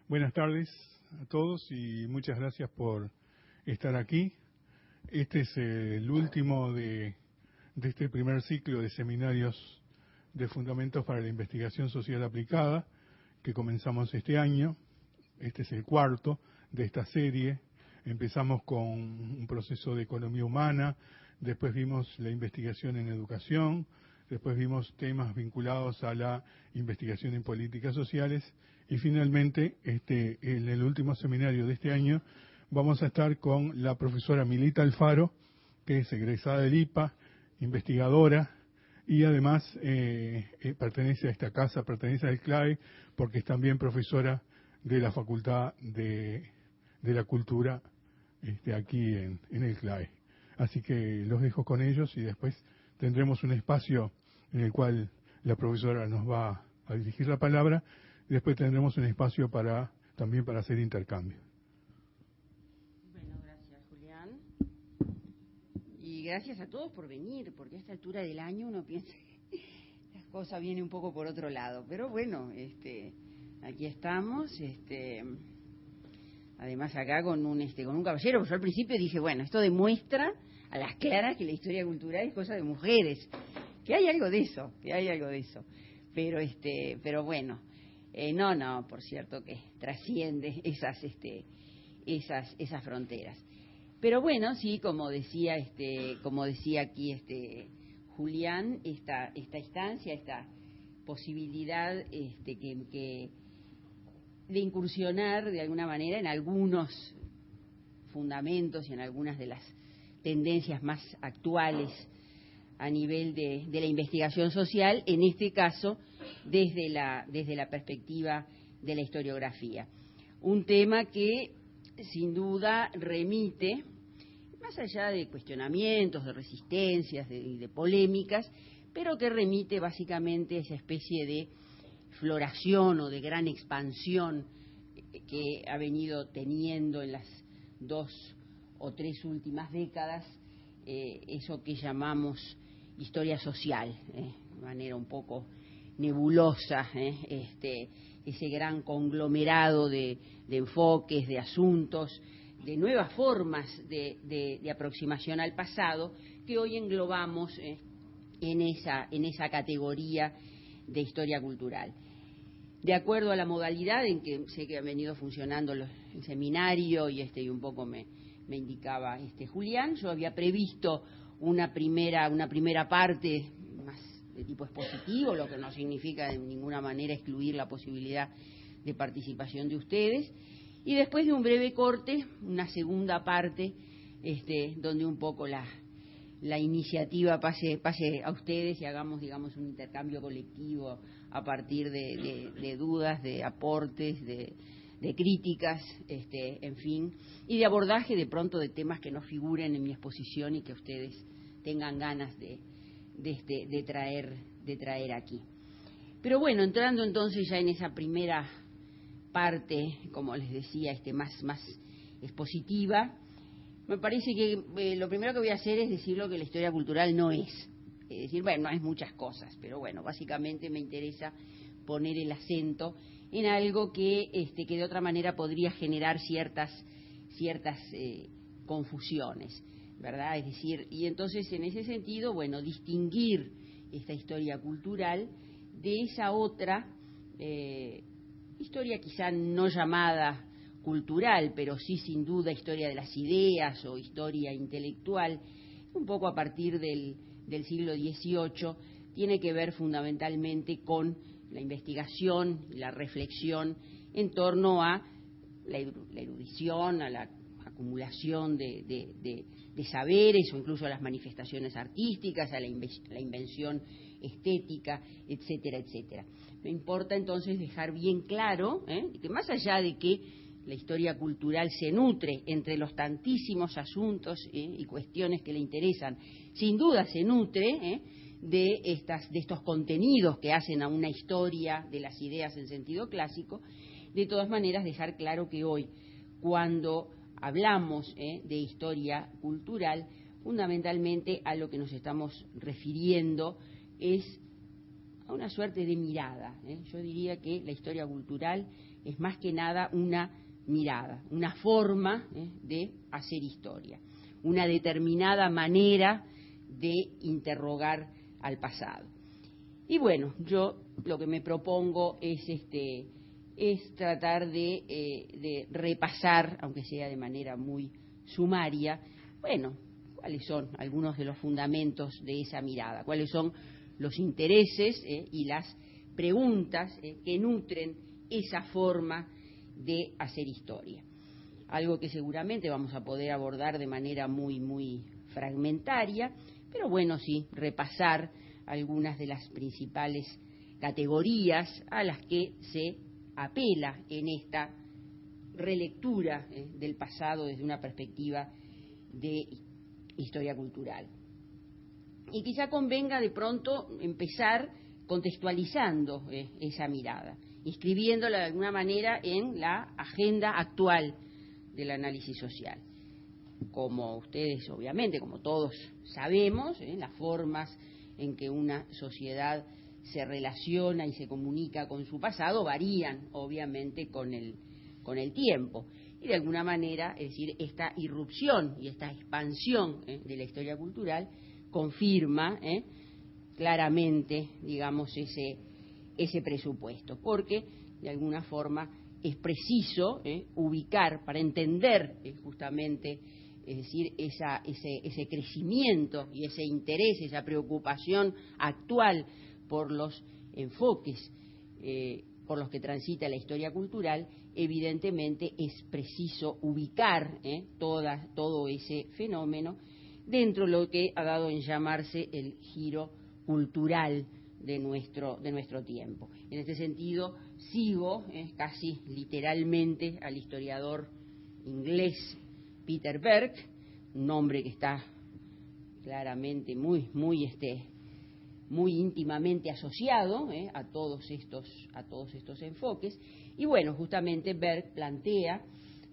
Buenas tardes a todos y muchas gracias por estar aquí. Este es el último de este primer ciclo de seminarios de fundamentos para la investigación social aplicada que comenzamos este año. Este es el cuarto de esta serie. Empezamos con un proceso de economía humana, después vimos la investigación en educación, después vimos temas vinculados a la investigación en políticas sociales y finalmente, en el último seminario de este año, vamos a estar con la profesora Milita Alfaro, que es egresada del IPA, investigadora y además pertenece a esta casa, pertenece al CLAE, porque es también profesora de la Facultad de la Cultura aquí en el CLAE. Así que los dejo con ellos y después tendremos un espacio en el cual la profesora nos va a dirigir la palabra y después tendremos un espacio también para hacer intercambio. Bueno, gracias Julián. Y gracias a todos por venir, porque a esta altura del año uno piensa que las cosas vienen un poco por otro lado. Pero bueno, aquí estamos, además acá con un caballero, pues yo al principio dije, bueno, esto demuestra a las claras que la historia cultural es cosa de mujeres, que hay algo de eso, pero bueno, no, por cierto que trasciende esas fronteras. Pero bueno, sí, como decía aquí Julián, esta instancia, esta posibilidad de incursionar de alguna manera en algunos fundamentos y en algunas de las tendencias más actuales a nivel de la investigación social, en este caso desde la perspectiva de la historiografía. Un tema que sin duda remite, más allá de cuestionamientos, de resistencias y de polémicas, pero que remite básicamente a esa especie de floración o de gran expansión que ha venido teniendo en las 2 o 3 últimas décadas, eso que llamamos historia social, de manera un poco nebulosa, ese gran conglomerado de enfoques, de asuntos, de nuevas formas de aproximación al pasado que hoy englobamos en esa categoría de historia cultural. De acuerdo a la modalidad en que sé que han venido funcionando el seminario y un poco me indicaba Julián, yo había previsto una primera parte más de tipo expositivo, lo que no significa de ninguna manera excluir la posibilidad de participación de ustedes, y después de un breve corte, una segunda parte, donde un poco la iniciativa pase a ustedes y hagamos, digamos, un intercambio colectivo a partir de dudas, de aportes, de críticas, en fin, y de abordaje de pronto de temas que no figuren en mi exposición y que ustedes tengan ganas de traer aquí. Pero bueno, entrando entonces ya en esa primera parte, como les decía, más expositiva, me parece que lo primero que voy a hacer es decir lo que la historia cultural no es. Es decir, bueno, no es muchas cosas, pero bueno, básicamente me interesa poner el acento en algo que de otra manera podría generar ciertas confusiones, ¿verdad? Es decir, y entonces en ese sentido, bueno, distinguir esta historia cultural de esa otra historia quizá no llamada cultural, pero sí sin duda historia de las ideas o historia intelectual, un poco a partir del siglo XVIII, tiene que ver fundamentalmente con la investigación, la reflexión en torno a la erudición, a la acumulación de saberes o incluso a las manifestaciones artísticas, a la invención estética, etcétera, etcétera. Me importa entonces dejar bien claro que más allá de que la historia cultural se nutre entre los tantísimos asuntos y cuestiones que le interesan, sin duda se nutre de estos contenidos que hacen a una historia de las ideas en sentido clásico. De todas maneras, dejar claro que hoy, cuando hablamos de historia cultural, fundamentalmente a lo que nos estamos refiriendo es una suerte de mirada. Yo diría que la historia cultural es más que nada una mirada, una forma de hacer historia, una determinada manera de interrogar al pasado. Y bueno, yo lo que me propongo es tratar de repasar, aunque sea de manera muy sumaria, bueno, cuáles son algunos de los fundamentos de esa mirada, cuáles son los intereses y las preguntas que nutren esa forma de hacer historia. Algo que seguramente vamos a poder abordar de manera muy fragmentaria, pero bueno, sí, repasar algunas de las principales categorías a las que se apela en esta relectura del pasado desde una perspectiva de historia cultural. Y quizá convenga de pronto empezar contextualizando esa mirada, inscribiéndola de alguna manera en la agenda actual del análisis social. Como ustedes, obviamente, como todos sabemos, las formas en que una sociedad se relaciona y se comunica con su pasado varían, obviamente, con el tiempo. Y de alguna manera, es decir, esta irrupción y esta expansión de la historia cultural confirma claramente, digamos, ese presupuesto, porque de alguna forma es preciso ubicar para entender justamente, es decir, ese crecimiento y ese interés, esa preocupación actual por los enfoques por los que transita la historia cultural, evidentemente es preciso ubicar todo ese fenómeno dentro de lo que ha dado en llamarse el giro cultural de nuestro tiempo. En este sentido, sigo casi literalmente al historiador inglés Peter Berg, un nombre que está claramente muy íntimamente asociado a todos estos enfoques. Y bueno, justamente Berg plantea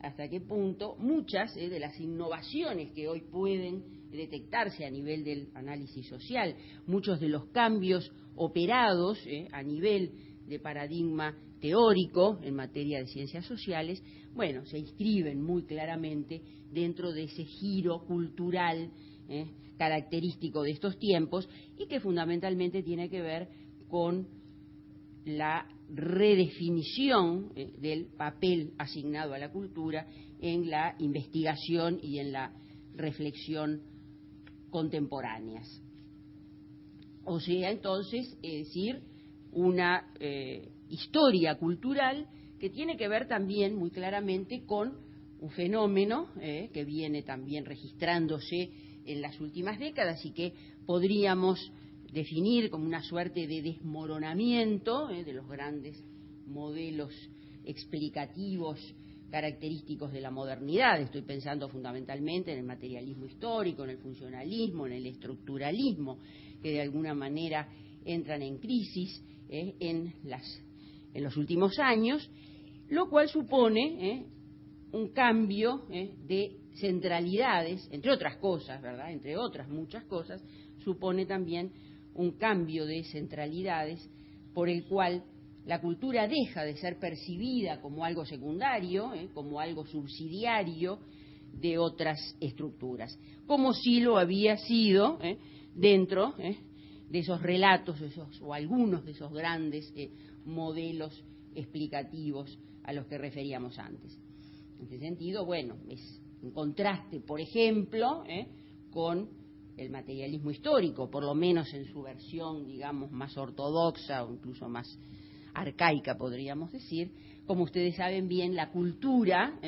hasta qué punto muchas de las innovaciones que hoy pueden detectarse a nivel del análisis social, muchos de los cambios operados a nivel de paradigma teórico en materia de ciencias sociales, bueno, se inscriben muy claramente dentro de ese giro cultural característico de estos tiempos y que fundamentalmente tiene que ver con la redefinición del papel asignado a la cultura en la investigación y en la reflexión contemporáneas. O sea, entonces, es decir, una historia cultural que tiene que ver también muy claramente con un fenómeno que viene también registrándose en las últimas décadas y que podríamos definir como una suerte de desmoronamiento de los grandes modelos explicativos característicos de la modernidad. Estoy pensando fundamentalmente en el materialismo histórico, en el funcionalismo, en el estructuralismo, que de alguna manera entran en crisis en los últimos años, lo cual supone un cambio de centralidades, entre otras cosas, ¿verdad? Entre otras muchas cosas, supone también un cambio de centralidades por el cual la cultura deja de ser percibida como algo secundario, como algo subsidiario de otras estructuras, como si lo había sido dentro de esos relatos o algunos de esos grandes modelos explicativos a los que referíamos antes. En este sentido, bueno, es en contraste, por ejemplo, con el materialismo histórico, por lo menos en su versión, digamos, más ortodoxa o incluso más arcaica, podríamos decir. Como ustedes saben bien, la cultura,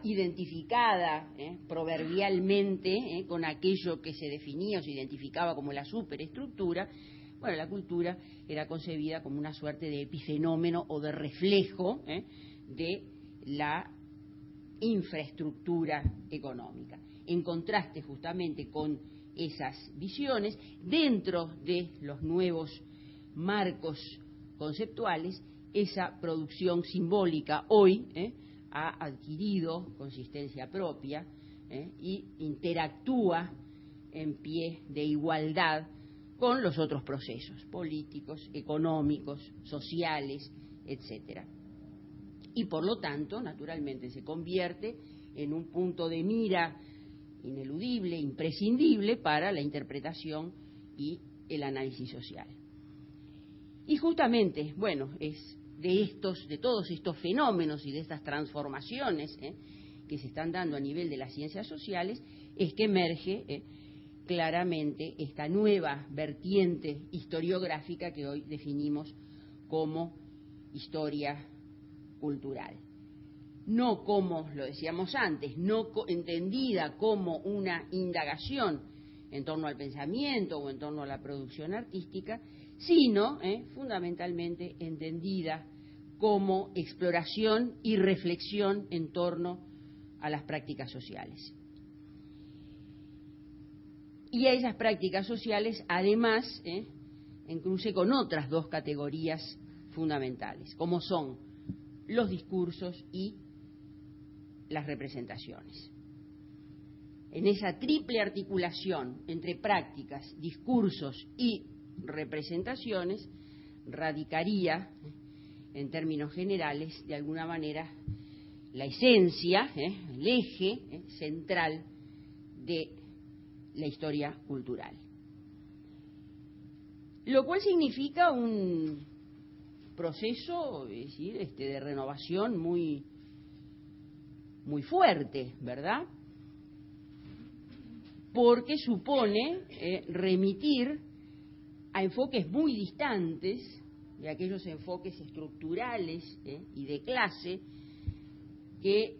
identificada proverbialmente con aquello que se definía o se identificaba como la superestructura, bueno, la cultura era concebida como una suerte de epifenómeno o de reflejo de la infraestructura económica. En contraste justamente con esas visiones, dentro de los nuevos marcos conceptuales, esa producción simbólica hoy ha adquirido consistencia propia y interactúa en pie de igualdad con los otros procesos políticos, económicos, sociales, etcétera. Y por lo tanto, naturalmente, se convierte en un punto de mira ineludible, imprescindible para la interpretación y el análisis social. Y justamente, bueno, es de todos estos fenómenos y de estas transformaciones que se están dando a nivel de las ciencias sociales, es que emerge claramente esta nueva vertiente historiográfica que hoy definimos como historia cultural. No como, lo decíamos antes, no entendida como una indagación en torno al pensamiento o en torno a la producción artística, sino fundamentalmente entendida como exploración y reflexión en torno a las prácticas sociales. Y a esas prácticas sociales, además, en cruce con otras dos categorías fundamentales, como son los discursos y las representaciones. En esa triple articulación entre prácticas, discursos y representaciones, radicaría, en términos generales, de alguna manera, la esencia, el eje central de la historia cultural. Lo cual significa un proceso, es decir, de renovación muy fuerte, ¿verdad? Porque supone remitir a enfoques muy distantes de aquellos enfoques estructurales y de clase que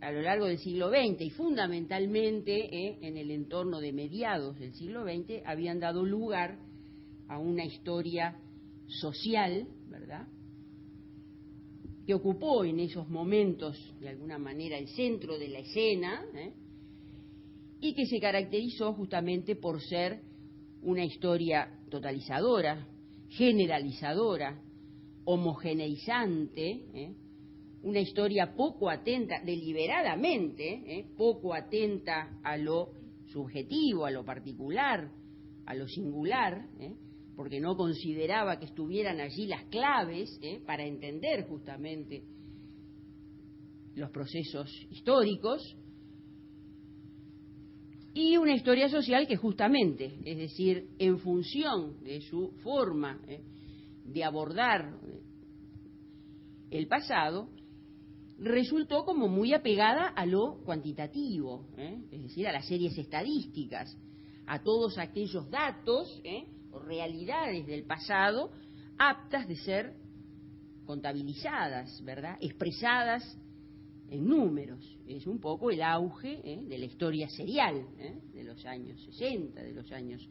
a lo largo del siglo XX y fundamentalmente en el entorno de mediados del siglo XX habían dado lugar a una historia social, ¿verdad?, que ocupó en esos momentos de alguna manera el centro de la escena y que se caracterizó justamente por ser una historia totalizadora, generalizadora, homogeneizante, una historia poco atenta, deliberadamente, poco atenta a lo subjetivo, a lo particular, a lo singular, porque no consideraba que estuvieran allí las claves para entender justamente los procesos históricos, y una historia social que justamente, es decir, en función de su forma de abordar el pasado, resultó como muy apegada a lo cuantitativo, es decir, a las series estadísticas, a todos aquellos datos o realidades del pasado aptas de ser contabilizadas, ¿verdad?, expresadas en números. Es un poco el auge de la historia serial de los años 60, de los años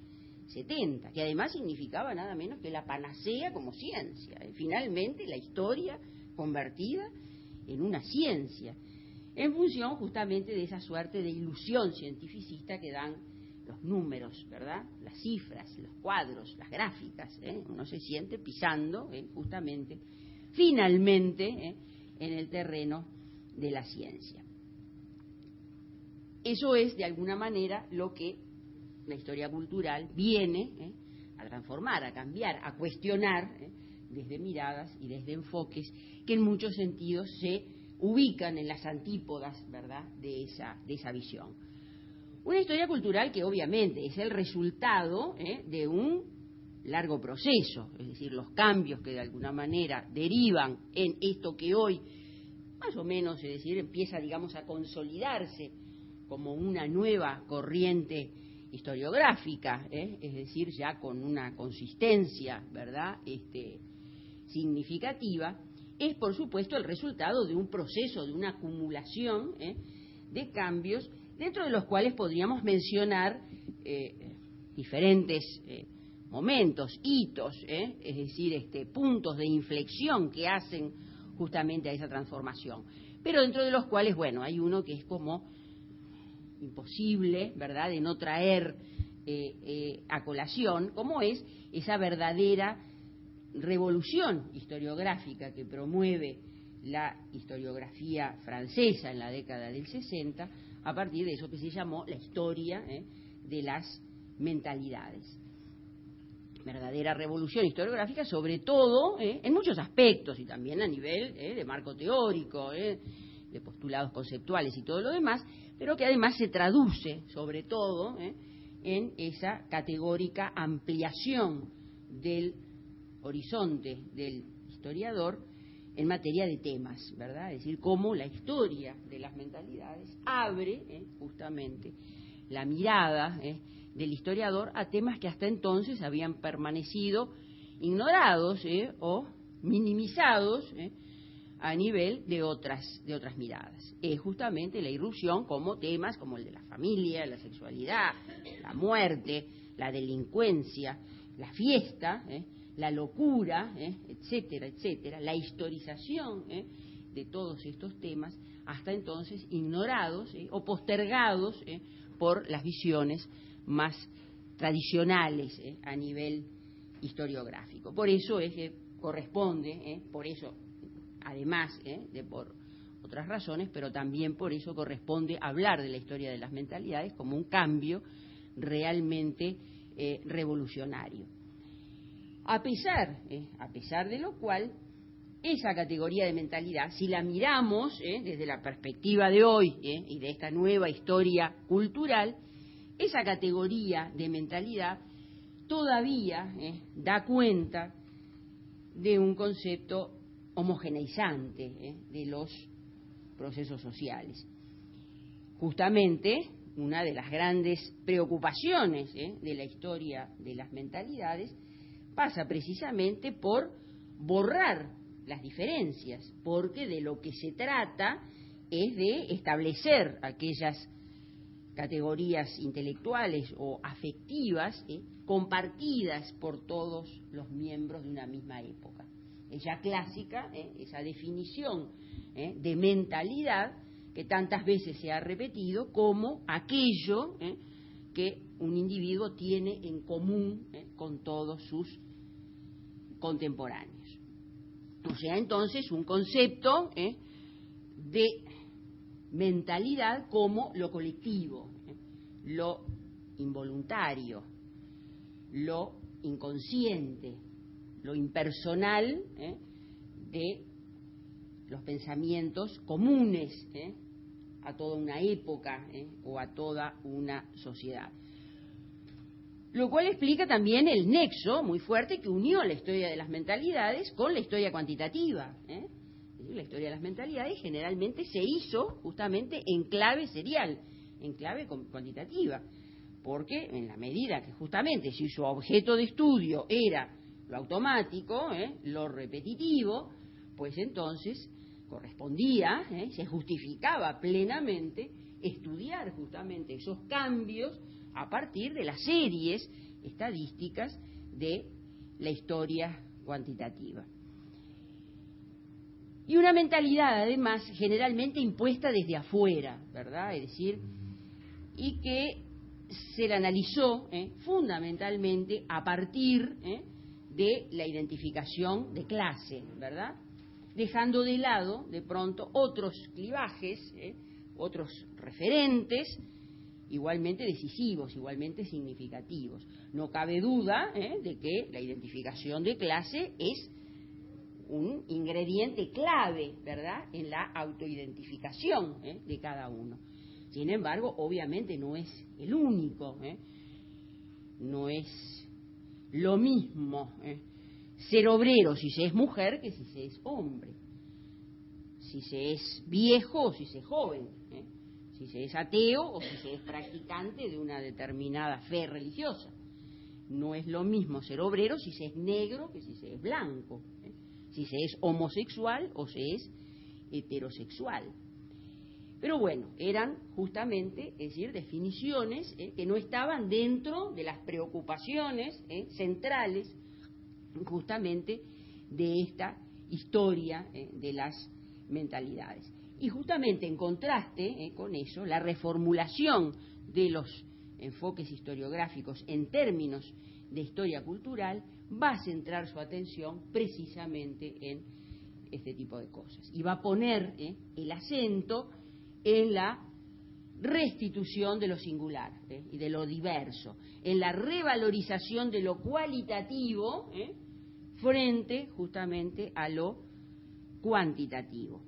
70, que además significaba nada menos que la panacea como ciencia, finalmente la historia convertida en una ciencia, en función justamente de esa suerte de ilusión cientificista que dan los números, ¿verdad?, las cifras, los cuadros, las gráficas, uno se siente pisando justamente, finalmente, en el terreno de la ciencia. Eso es, de alguna manera, lo que la historia cultural viene a transformar, a cambiar, a cuestionar, desde miradas y desde enfoques que en muchos sentidos se ubican en las antípodas, ¿verdad?, de esa visión. Una historia cultural que obviamente es el resultado de un largo proceso, es decir, los cambios que de alguna manera derivan en esto que hoy más o menos, es decir, empieza, digamos, a consolidarse como una nueva corriente historiográfica, es decir, ya con una consistencia, ¿verdad?, significativa, es por supuesto el resultado de un proceso, de una acumulación de cambios, dentro de los cuales podríamos mencionar diferentes momentos, hitos, es decir, puntos de inflexión que hacen justamente a esa transformación, pero dentro de los cuales, bueno, hay uno que es como imposible, ¿verdad?, de no traer a colación, como es esa verdadera revolución historiográfica que promueve la historiografía francesa en la década del 60, a partir de eso que se llamó la historia de las mentalidades. verdadera revolución historiográfica, sobre todo en muchos aspectos y también a nivel de marco teórico, de postulados conceptuales y todo lo demás, pero que además se traduce sobre todo en esa categórica ampliación del horizonte del historiador en materia de temas, ¿verdad? Es decir, cómo la historia de las mentalidades abre justamente la mirada del historiador a temas que hasta entonces habían permanecido ignorados o minimizados a nivel de otras miradas. Es justamente la irrupción como temas como el de la familia, la sexualidad, la muerte, la delincuencia, la fiesta, la locura, etcétera, etcétera, la historización de todos estos temas hasta entonces ignorados o postergados por las visiones más tradicionales a nivel historiográfico. Por eso es que corresponde, por eso, además de por otras razones, pero también por eso corresponde hablar de la historia de las mentalidades como un cambio realmente revolucionario. A pesar de lo cual, esa categoría de mentalidad, si la miramos desde la perspectiva de hoy y de esta nueva historia cultural, esa categoría de mentalidad todavía da cuenta de un concepto homogeneizante de los procesos sociales. Justamente, una de las grandes preocupaciones de la historia de las mentalidades pasa precisamente por borrar las diferencias, porque de lo que se trata es de establecer aquellas categorías intelectuales o afectivas compartidas por todos los miembros de una misma época. Es ya clásica esa definición de mentalidad que tantas veces se ha repetido como aquello que un individuo tiene en común con todos sus contemporáneos. O sea, entonces, un concepto de mentalidad como lo colectivo, lo involuntario, lo inconsciente, lo impersonal de los pensamientos comunes a toda una época o a toda una sociedad. Lo cual explica también el nexo muy fuerte que unió la historia de las mentalidades con la historia cuantitativa. La historia de las mentalidades generalmente se hizo justamente en clave serial, en clave cuantitativa, porque en la medida que justamente si su objeto de estudio era lo automático, lo repetitivo, pues entonces correspondía, se justificaba plenamente estudiar justamente esos cambios a partir de las series estadísticas de la historia cuantitativa. Y una mentalidad, además, generalmente impuesta desde afuera, ¿verdad? Es decir, y que se la analizó fundamentalmente a partir de la identificación de clase, ¿verdad? Dejando de lado, de pronto, otros clivajes, otros referentes, igualmente decisivos, igualmente significativos. No cabe duda de que la identificación de clase es un ingrediente clave, ¿verdad?, en la autoidentificación de cada uno. Sin embargo, obviamente no es el único, no es lo mismo ser obrero si se es mujer que si se es hombre, si se es viejo o si se es joven, si se es ateo o si se es practicante de una determinada fe religiosa. No es lo mismo ser obrero si se es negro que si se es blanco, si se es homosexual o se es heterosexual. Pero bueno, eran justamente, es decir, definiciones que no estaban dentro de las preocupaciones centrales justamente de esta historia de las mentalidades. Y justamente en contraste con eso, la reformulación de los enfoques historiográficos en términos de historia cultural va a centrar su atención precisamente en este tipo de cosas. Y va a poner el acento en la restitución de lo singular y de lo diverso, en la revalorización de lo cualitativo frente justamente a lo cuantitativo.